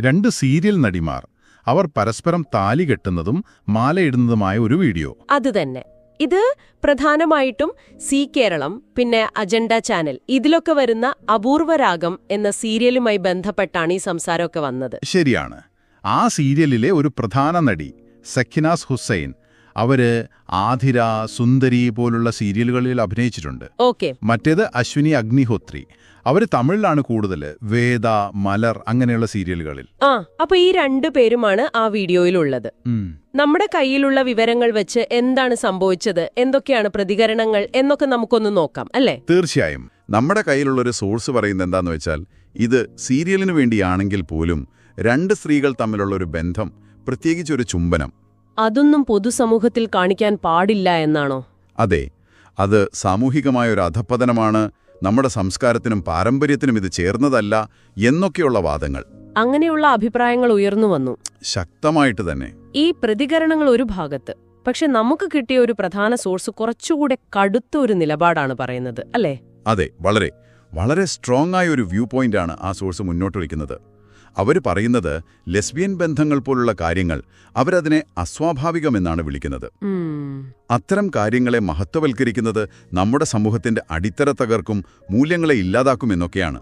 2 serial നടിമാർ അവർ പരസ്പരം താലി കെട്ടുന്നതും മാലയിടുന്നതുമായ ഒരു വീഡിയോ. അതുതന്നെ. ഇത് പ്രധാനമായിട്ടും സി കേരളം, പിന്നെ അജണ്ട ചാനൽ, ഇതിലൊക്കെ വരുന്ന അപൂർവരാഗം എന്ന സീരിയലുമായി ബന്ധപ്പെട്ടാണ് ഈ സംസാരമൊക്കെ വന്നത്. ശരിയാണ്. ആ സീരിയലിലെ ഒരു പ്രധാന നടി സഖിനാസ് ഹുസൈൻ, അവര് ആധിര, സുന്ദരി പോലുള്ള സീരിയലുകളിൽ അഭിനയിച്ചിട്ടുണ്ട്. ഓക്കെ. മറ്റേത് അശ്വിനി അഗ്നിഹോത്രി, അവര് തമിഴിലാണ് കൂടുതൽ, വേദ, മലർ അങ്ങനെയുള്ള സീരിയലുകളിൽ. അപ്പൊ ഈ 2 പേരുമാണ് ആ വീഡിയോയിലുള്ളത്. നമ്മുടെ കയ്യിലുള്ള വിവരങ്ങൾ വെച്ച് എന്താണ് സംഭവിച്ചത്, എന്തൊക്കെയാണ് പ്രതികരണങ്ങൾ എന്നൊക്കെ നമുക്കൊന്ന് നോക്കാം, അല്ലേ? തീർച്ചയായും. നമ്മുടെ കയ്യിലുള്ളൊരു സോഴ്സ് പറയുന്നത് എന്താന്ന് വെച്ചാൽ, ഇത് സീരിയലിനു വേണ്ടിയാണെങ്കിൽ പോലും 2 സ്ത്രീകൾ തമ്മിലുള്ള ഒരു ബന്ധം, പ്രത്യേകിച്ചൊരു ചുംബനം, അതൊന്നും പൊതുസമൂഹത്തിൽ കാണിക്കാൻ പാടില്ല എന്നാണോ? അതെ, അത് സാമൂഹികമായൊരു അധപ്പതനമാണ്, നമ്മുടെ സംസ്കാരത്തിനും പാരമ്പര്യത്തിനും ഇത് ചേർന്നതല്ല എന്നൊക്കെയുള്ള വാദങ്ങൾ. അങ്ങനെയുള്ള അഭിപ്രായങ്ങൾ ഉയർന്നു വന്നു. ശക്തമായിട്ട് തന്നെ. ഈ പ്രതികരണങ്ങൾ ഒരു ഭാഗത്ത്, പക്ഷെ നമുക്ക് കിട്ടിയ ഒരു പ്രധാന സോഴ്സ് കുറച്ചുകൂടെ കടുത്ത ഒരു നിലപാടാണ് പറയുന്നത്, അല്ലേ? അതെ, വളരെ വളരെ സ്ട്രോങ് ആയ ഒരു വ്യൂ പോയിന്റാണ് ആ സോഴ്സ് മുന്നോട്ട് വയ്ക്കുന്നത്. അവർ പറയുന്നത് ലെസ്ബിയൻ ബന്ധങ്ങൾ പോലുള്ള കാര്യങ്ങൾ അവരതിനെ അസ്വാഭാവികമെന്നാണ് വിളിക്കുന്നത്. അത്തരം കാര്യങ്ങളെ മഹത്വവൽക്കരിക്കുന്നത് നമ്മുടെ സമൂഹത്തിന്റെ അടിത്തറ തകർക്കും, മൂല്യങ്ങളെ ഇല്ലാതാക്കുമെന്നൊക്കെയാണ്.